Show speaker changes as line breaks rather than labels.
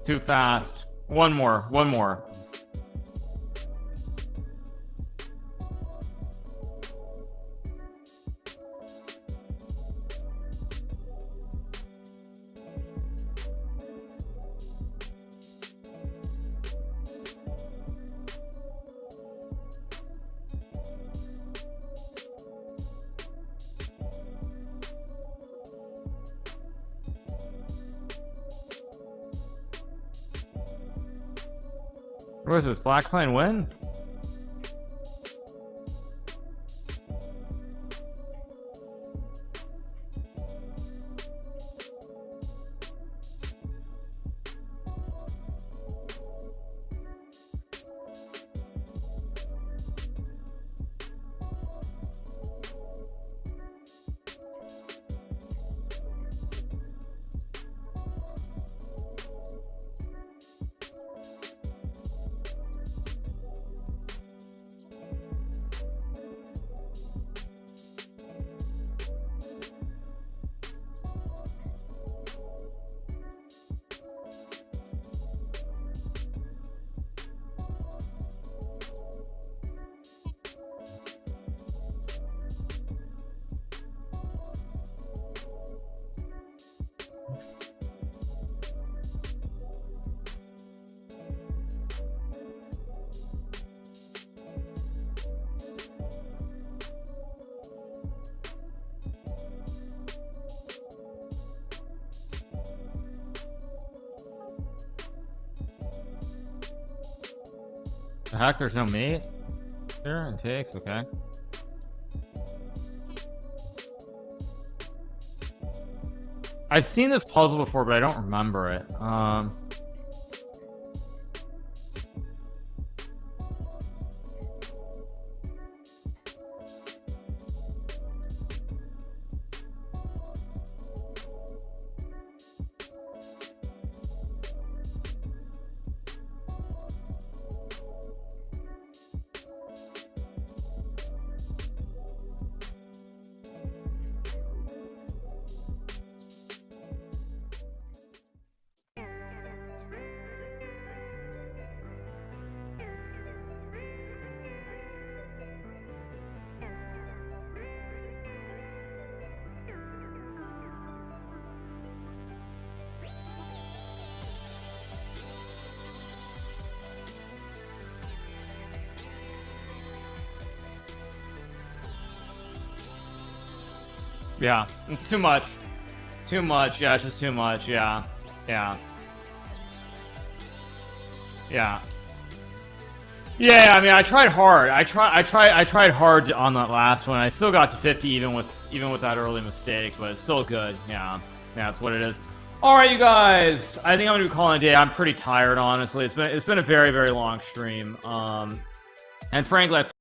too fast. One more. What is this? Black playing win? The heck, there's no mate here and takes, okay. I've seen this puzzle before, but I don't remember it. Yeah, it's too much. Too much. Yeah, it's just too much. Yeah. Yeah. Yeah. Yeah, I mean, I tried hard. I tried hard on that last one. I still got to 50 even with that early mistake, but it's still good. Yeah. Yeah, that's what it is. All right, you guys. I think I'm going to be calling it a day. I'm pretty tired, honestly. It's been a very, very long stream. And frankly,